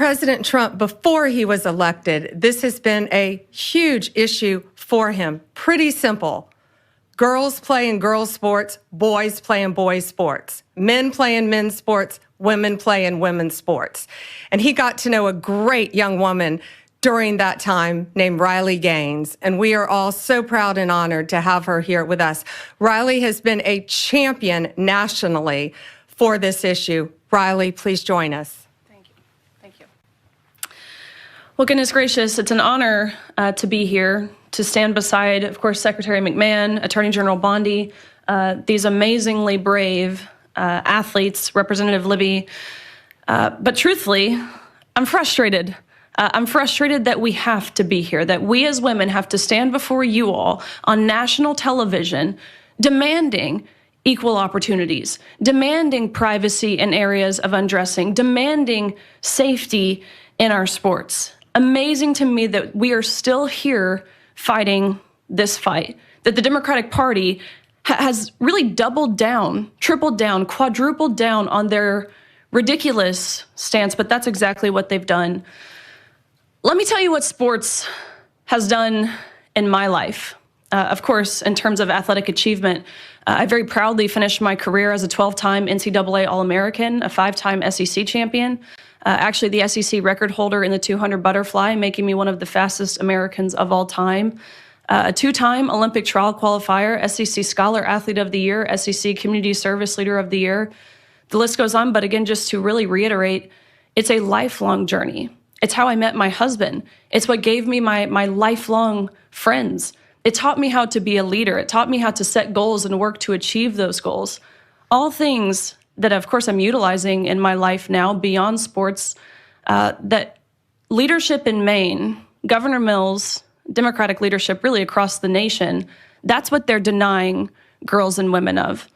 President Trump, before he was elected, this has been a huge issue for him. Pretty simple. Girls play in girls' sports, boys play in boys' sports. Men play in men's sports, women play in women's sports. And he got to know a great young woman during that time named Riley Gaines, and we are all so proud and honored to have her here with us. Riley has been a champion nationally for this issue. Riley, please join us. Thank you. Thank you. Well, goodness gracious, it's an honor to be here, to stand beside, of course, Secretary McMahon, Attorney General Bondi, these amazingly brave athletes, Representative Libby. But truthfully, I'm frustrated. I'm frustrated that we have to be here, that we as women have to stand before you all on national television demanding equal opportunities, demanding privacy in areas of undressing, demanding safety in our sports. Amazing to me that we are still here fighting this fight, that the Democratic Party has really doubled down, tripled down, quadrupled down on their ridiculous stance, but that's exactly what they've done. Let me tell you what sports has done in my life. Of course, in terms of athletic achievement, I very proudly finished my career as a 12-time NCAA All-American, a 5-time SEC champion, actually the SEC record holder in the 200 butterfly, making me one of the fastest Americans of all time, a 2-time Olympic trial qualifier, SEC Scholar Athlete of the Year, SEC Community Service Leader of the Year. The list goes on, but again, just to really reiterate, it's a lifelong journey. It's how I met my husband. It's what gave me my lifelong friends. It taught me how to be a leader. It taught me how to set goals and work to achieve those goals. All things that, of course, I'm utilizing in my life now beyond sports, that leadership in Maine, Governor Mills, Democratic leadership really across the nation, that's what they're denying girls and women of.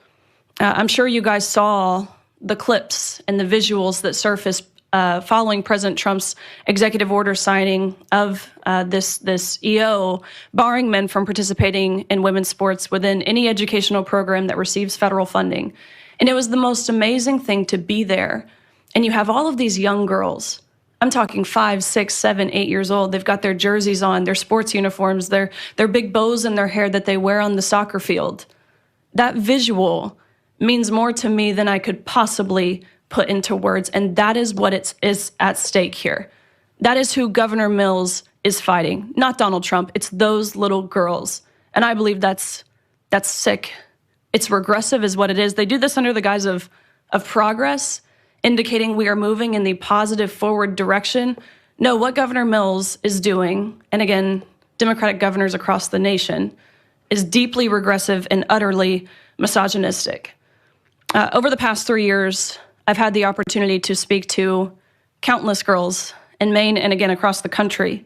I'm sure you guys saw the clips and the visuals that surfaced following President Trump's executive order signing of this EO, barring men from participating in women's sports within any educational program that receives federal funding. And it was the most amazing thing to be there. And you have all of these young girls. I'm talking 5, 6, 7, 8 years old. They've got their jerseys on, their sports uniforms, their big bows in their hair that they wear on the soccer field. That visual means more to me than I could possibly put into words, and that is what is at stake here. That is who Governor Mills is fighting, not Donald Trump. It's those little girls, and I believe that's sick. It's regressive is what it is. They do this under the guise of progress, indicating we are moving in the positive forward direction. No, what Governor Mills is doing, and again, Democratic governors across the nation, is deeply regressive and utterly misogynistic. Over the past 3 years, I've had the opportunity to speak to countless girls in Maine and again across the country,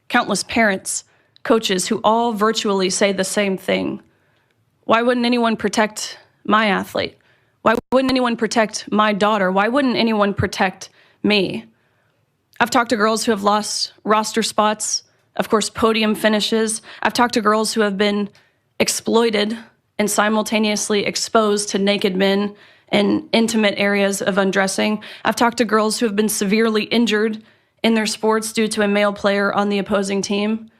countless parents, coaches who all virtually say the same thing. Why wouldn't anyone protect my athlete? Why wouldn't anyone protect my daughter? Why wouldn't anyone protect me? I've talked to girls who have lost roster spots, of course, podium finishes. I've talked to girls who have been exploited and simultaneously exposed to naked men in intimate areas of undressing. I've talked to girls who have been severely injured in their sports due to a male player on the opposing team.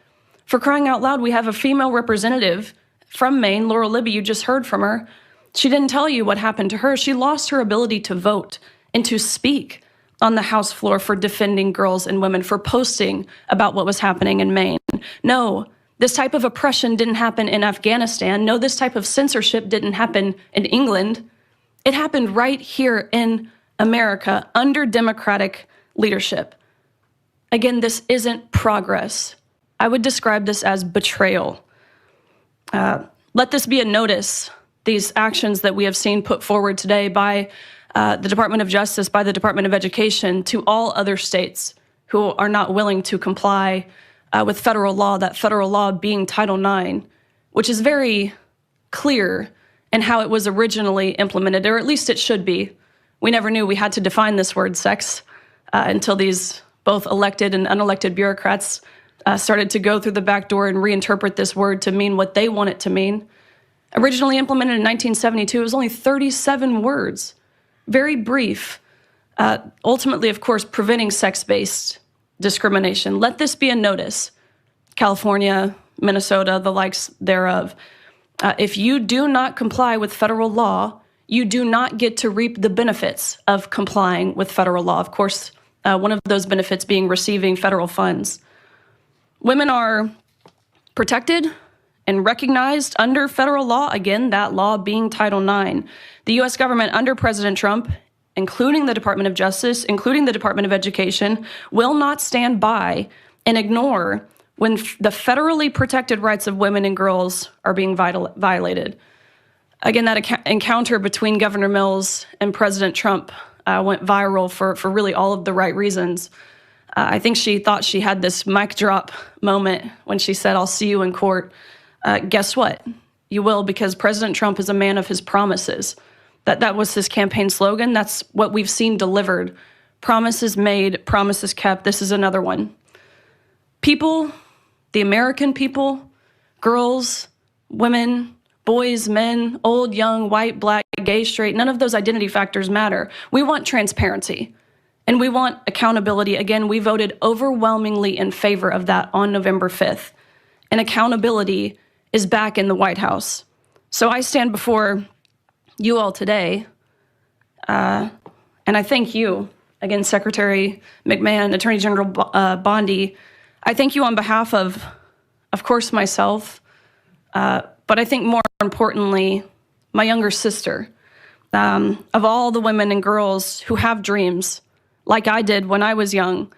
For crying out loud, we have a female representative from Maine, Laurel Libby, you just heard from her. She didn't tell you what happened to her. She lost her ability to vote and to speak on the House floor for defending girls and women, for posting about what was happening in Maine. No, this type of oppression didn't happen in Afghanistan. No, this type of censorship didn't happen in England. It happened right here in America under Democratic leadership. Again, this isn't progress. I would describe this as betrayal. Let this be a notice, these actions that we have seen put forward today by the Department of Justice, by the Department of Education, to all other states who are not willing to comply with federal law, that federal law being Title IX, which is very clear in how it was originally implemented, or at least it should be. We never knew we had to define this word sex until these both elected and unelected bureaucrats started to go through the back door and reinterpret this word to mean what they want it to mean. Originally implemented in 1972, it was only 37 words, very brief. Ultimately, of course, preventing sex-based discrimination. Let this be a notice. California, Minnesota, the likes thereof. If you do not comply with federal law, you do not get to reap the benefits of complying with federal law. Of course, one of those benefits being receiving federal funds. Women are protected and recognized under federal law, again, that law being Title IX. The U.S. government under President Trump, including the Department of Justice, including the Department of Education, will not stand by and ignore when the federally protected rights of women and girls are being violated. Again, that encounter between Governor Mills and President Trump went viral for really all of the right reasons. I think she thought she had this mic drop moment when she said, "I'll see you in court." Guess what? You will, because President Trump is a man of his promises. That was his campaign slogan. That's what we've seen delivered. Promises made, promises kept. This is another one. People, the American people, girls, women, boys, men, old, young, white, black, gay, straight, none of those identity factors matter. We want transparency and we want accountability. Again, we voted overwhelmingly in favor of that on November 5th. And accountability is back in the White House. So I stand before you all today, and I thank you, again, Secretary McMahon, Attorney General Bondi. I thank you on behalf of course, myself, but I think more importantly, my younger sister, of all the women and girls who have dreams, like I did when I was young,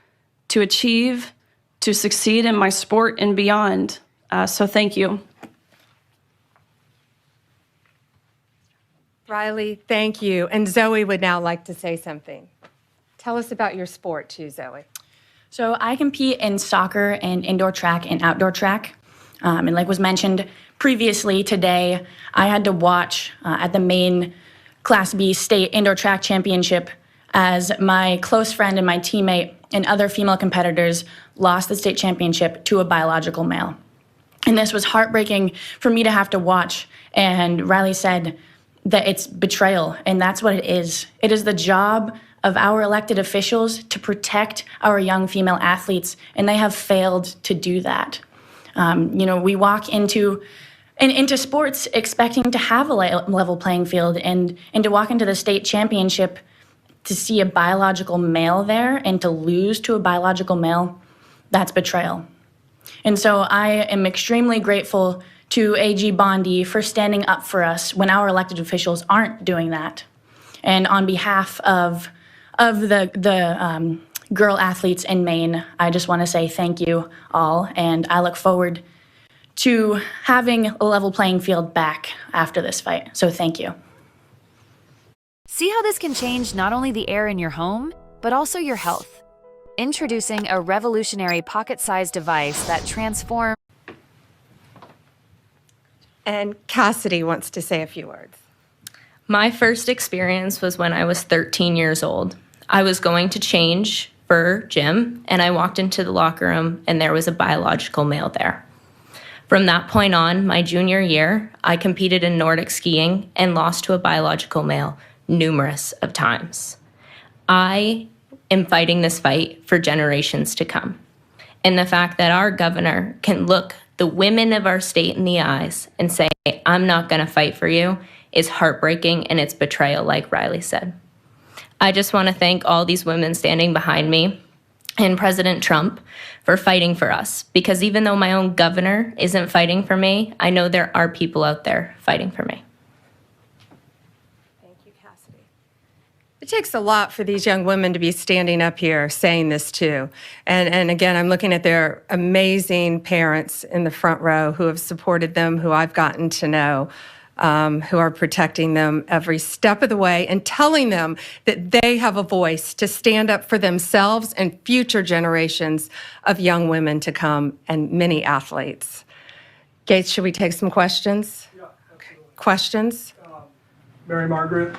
to achieve, to succeed in my sport and beyond. So thank you. Riley, thank you. And Zoe would now like to say something. Tell us about your sport too, Zoe. So I compete in soccer and indoor track and outdoor track. And like was mentioned previously today, I had to watch at the Maine Class B State Indoor Track Championship as my close friend and my teammate and other female competitors lost the state championship to a biological male. And this was heartbreaking for me to have to watch. And Riley said that it's betrayal, and that's what it is. It is the job of our elected officials to protect our young female athletes, and they have failed to do that. We walk into sports expecting to have a level playing field, and to walk into the state championship to see a biological male there and to lose to a biological male, that's betrayal. And so I am extremely grateful to AG Bondi for standing up for us when our elected officials aren't doing that. And on behalf of the girl athletes in Maine, I just want to say thank you all, and I look forward to having a level playing field back after this fight. So thank you. See how this can change not only the air in your home, but also your health. Introducing a revolutionary pocket-sized device that transforms. And Cassidy wants to say a few words. My first experience was when I was 13 years old. I was going to change for gym, and I walked into the locker room, and there was a biological male there. From that point on, my junior year, I competed in Nordic skiing and lost to a biological male numerous of times. I am fighting this fight for generations to come. And the fact that our governor can look the women of our state in the eyes and say, "I'm not going to fight for you," is heartbreaking, and it's betrayal, like Riley said. I just want to thank all these women standing behind me and President Trump for fighting for us, because even though my own governor isn't fighting for me, I know there are people out there fighting for me. Thank you, Cassidy. It takes a lot for these young women to be standing up here saying this too. And again, I'm looking at their amazing parents in the front row who have supported them, who I've gotten to know, who are protecting them every step of the way and telling them that they have a voice to stand up for themselves and future generations of young women to come and many athletes. Gates, should we take some questions? Yeah, absolutely. Questions? Mary Margaret.